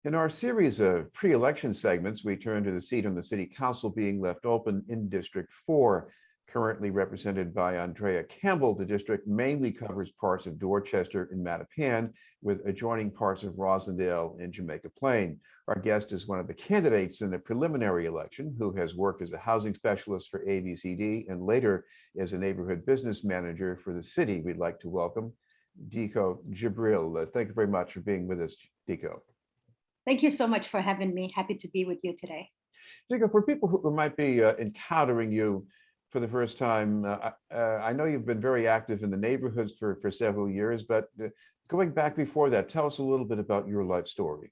In our series of pre-election segments, we turn to the seat on the city council being left open in District 4. Currently represented by Andrea Campbell, the district mainly covers parts of Dorchester and Mattapan, with adjoining parts of Rosendale and Jamaica Plain. Our guest is one of the candidates in the preliminary election who has worked as a housing specialist for ABCD and later as a neighborhood business manager for the city. We'd like to welcome Deeqo Jibril. Thank you very much for being with us, Deeqo. Thank you so much for having me. Happy to be with you today. Deeqo, for people who might be encountering you for the first time, I know you've been very active in the neighborhoods for several years, but going back before that, tell us a little bit about your life story.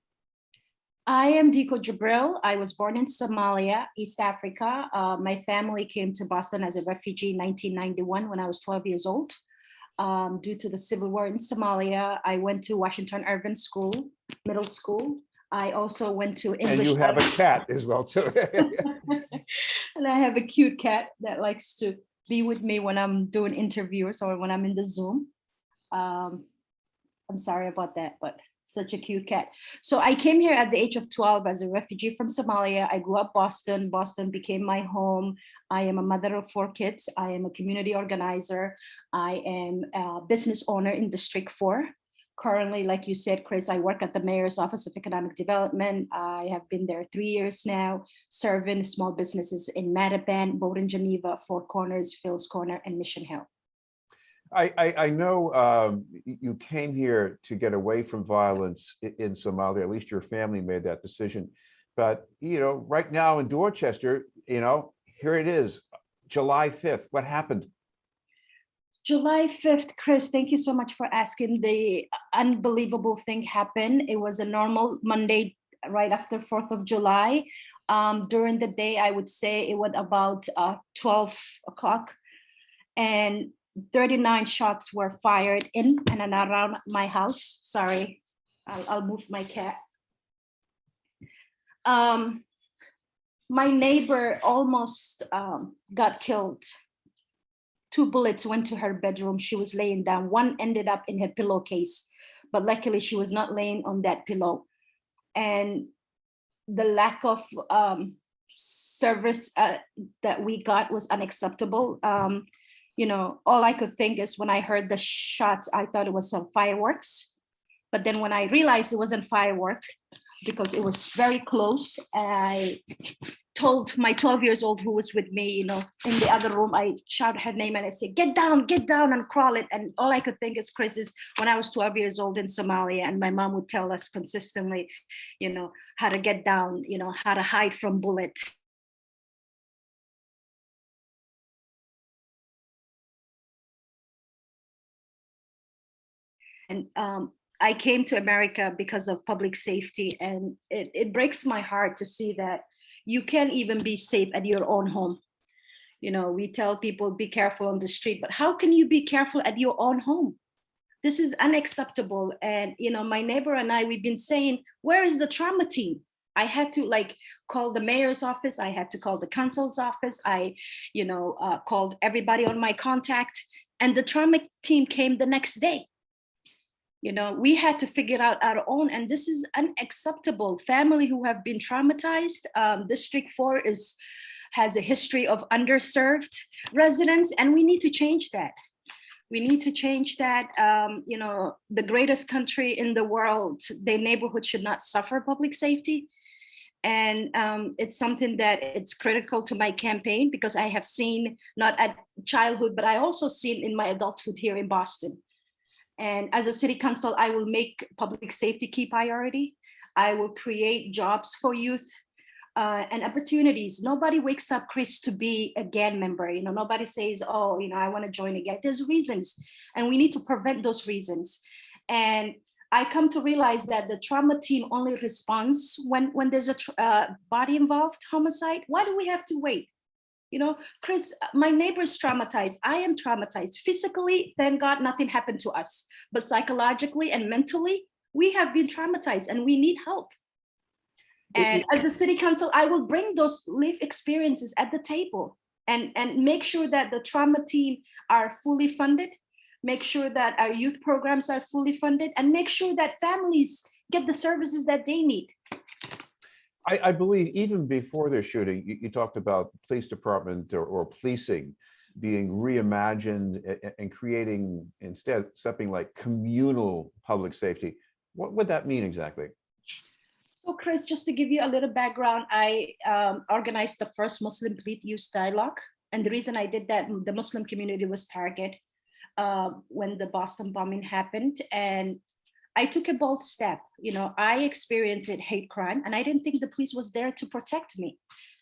I am Deeqo Jibril. I was born in Somalia, East Africa. My family came to Boston as a refugee in 1991 when I was 12 years old. Due to the civil war in Somalia, I went to Washington Irving School, middle school. I also went to English. And you have a cat as well, too. And I have a cute cat that likes to be with me when I'm doing interviews or when I'm in the Zoom. I'm sorry about that, but such a cute cat. So I came here at the age of 12 as a refugee from Somalia. I grew up Boston. Boston became my home. I am a mother of 4 kids. I am a community organizer. I am a business owner in District 4. Currently, like you said, Chris, I work at the Mayor's Office of Economic Development. I have been there 3 years now, serving small businesses in Mattapan, Bowdoin, Geneva, Four Corners, Phil's Corner, and Mission Hill. I know you came here to get away from violence in Somalia. At least your family made that decision. But, right now in Dorchester, here it is, July 5th. What happened? July 5th, Chris, thank you so much for asking. The unbelievable thing happened. It was a normal Monday right after 4th of July. During the day, I would say it was about 12 o'clock, and 39 shots were fired in and around my house. Sorry, I'll move my cat. My neighbor almost got killed. 2 bullets went to her bedroom. She was laying down. One ended up in her pillowcase, but luckily she was not laying on that pillow. And the lack of service that we got was unacceptable. All I could think is when I heard the shots, I thought it was some fireworks. But then when I realized it wasn't firework, because it was very close, I told my 12 years old who was with me, in the other room, I shouted her name and I said, get down and crawl it. And all I could think is, Chris, is when I was 12 years old in Somalia, and my mom would tell us consistently, how to get down, how to hide from bullets. And I came to America because of public safety, and it breaks my heart to see that you can't even be safe at your own home. We tell people be careful on the street, but how can you be careful at your own home? This is unacceptable. And my neighbor and I, we've been saying, where is the trauma team? I had to call the mayor's office. I had to call the council's office. I called everybody on my contact, and the trauma team came the next day. We had to figure out our own, and this is unacceptable. Family who have been traumatized. District 4 has a history of underserved residents, and we need to change that. We need to change that. The greatest country in the world, their neighborhood should not suffer public safety. And it's something that it's critical to my campaign, because I have seen, not at childhood, but I also seen in my adulthood here in Boston. And as a city council, I will make public safety key priority. I will create jobs for youth and opportunities. Nobody wakes up, Chris, to be a gang member. Nobody says, oh, I want to join a gang. There's reasons, and we need to prevent those reasons. And I come to realize that the trauma team only responds when there's a body involved homicide. Why do we have to wait? Chris, my neighbor's traumatized. I am traumatized. Physically, thank God nothing happened to us. But psychologically and mentally, we have been traumatized and we need help. And as the city council, I will bring those lived experiences at the table and make sure that the trauma team are fully funded, make sure that our youth programs are fully funded, and make sure that families get the services that they need. I believe even before the shooting, you talked about the police department or policing being reimagined and creating instead something like communal public safety. What would that mean exactly? So Chris, just to give you a little background, I organized the first Muslim Police Youth Dialogue. And the reason I did that, the Muslim community was targeted when the Boston bombing happened. And I took a bold step. You know, I experienced hate crime and I didn't think the police was there to protect me.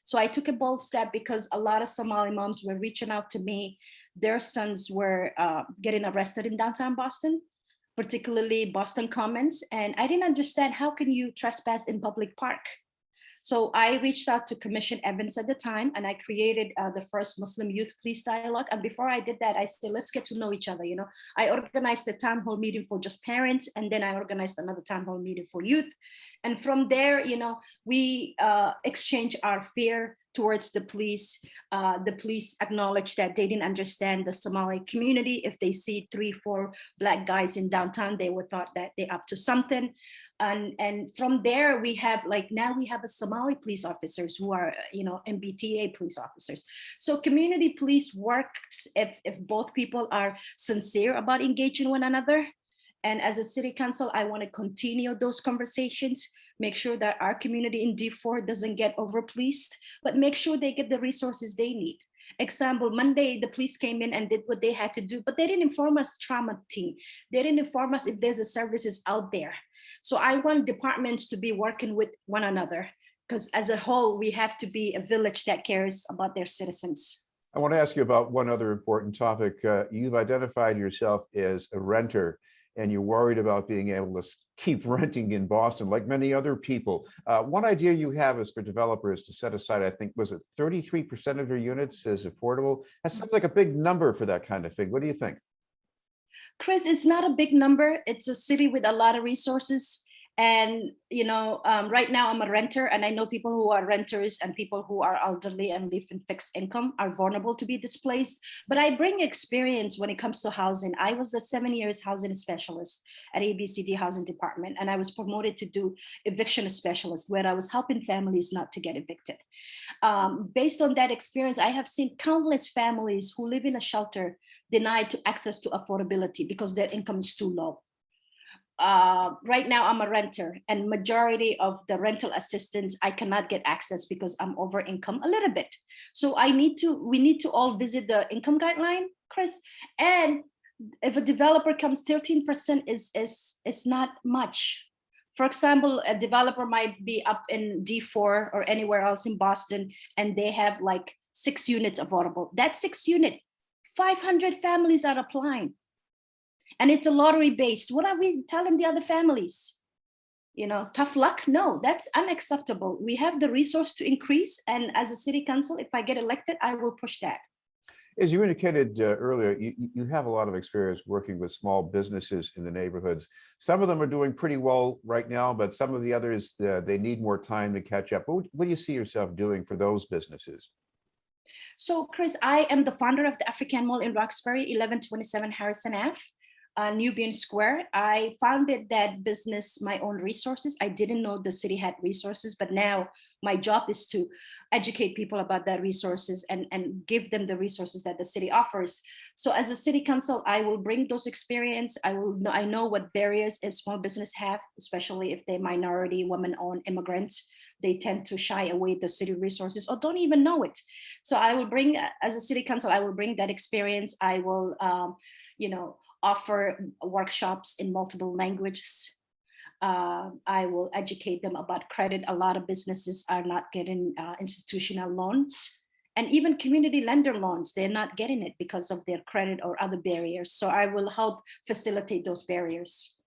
So I took a bold step because a lot of Somali moms were reaching out to me. Their sons were getting arrested in downtown Boston, particularly Boston Commons. And I didn't understand, how can you trespass in public park? So I reached out to Commissioner Evans at the time, and I created the first Muslim Youth Police Dialogue. And before I did that, I said, let's get to know each other. You know, I organized a town hall meeting for just parents, and then I organized another town hall meeting for youth. And from there, you know, we exchange our fear towards the police. The police acknowledged that they didn't understand the Somali community. If they see 3-4 Black guys in downtown, they would thought that they're up to something. And from there, we have, like, now we have a Somali police officers who are, you know, MBTA police officers. So community police works if both people are sincere about engaging one another. And as a city council, I want to continue those conversations, make sure that our community in D4 doesn't get over-policed, but make sure they get the resources they need. Example, Monday, the police came in and did what they had to do, but they didn't inform us trauma team. They didn't inform us if there's a services out there. So I want departments to be working with one another, because as a whole, we have to be a village that cares about their citizens. I want to ask you about one other important topic. You've identified yourself as a renter, and you're worried about being able to keep renting in Boston, like many other people. One idea you have is for developers to set aside, I think, was it 33% of your units as affordable? That sounds like a big number for that kind of thing. What do you think? Chris, it's not a big number. It's a city with a lot of resources. And, you know, right now I'm a renter, and I know people who are renters and people who are elderly and live in fixed income are vulnerable to be displaced. But I bring experience when it comes to housing. I was a 7 years housing specialist at ABCD Housing Department, and I was promoted to do eviction specialist, where I was helping families not to get evicted. Based on that experience, I have seen countless families who live in a shelter denied to access to affordability because their income is too low. Right now I'm a renter, and majority of the rental assistance I cannot get access because I'm over income a little bit. So we need to all visit the income guideline, Chris. And if a developer comes, 13% is not much. For example, a developer might be up in D4 or anywhere else in Boston, and they have like 6 units affordable. That 6 unit, 500 families are applying. And it's a lottery based. What are we telling the other families? You know, tough luck? No, that's unacceptable. We have the resource to increase. And as a city council, if I get elected, I will push that. As you indicated earlier, you have a lot of experience working with small businesses in the neighborhoods. Some of them are doing pretty well right now, but some of the others, they need more time to catch up. What do you see yourself doing for those businesses? So Chris, I am the founder of the African Mall in Roxbury, 1127 Harrison Ave. Nubian Square. I founded that business, my own resources. I didn't know the city had resources, but now my job is to educate people about their resources and give them the resources that the city offers. So as a city council, I will bring those experience. I know what barriers a small business have, especially if they're minority, women-owned, immigrants. They tend to shy away the city resources or don't even know it. So I will bring, as a city council, I will bring that experience. I will, offer workshops in multiple languages. I will educate them about credit. A lot of businesses are not getting institutional loans, and even community lender loans. They're not getting it because of their credit or other barriers. So I will help facilitate those barriers.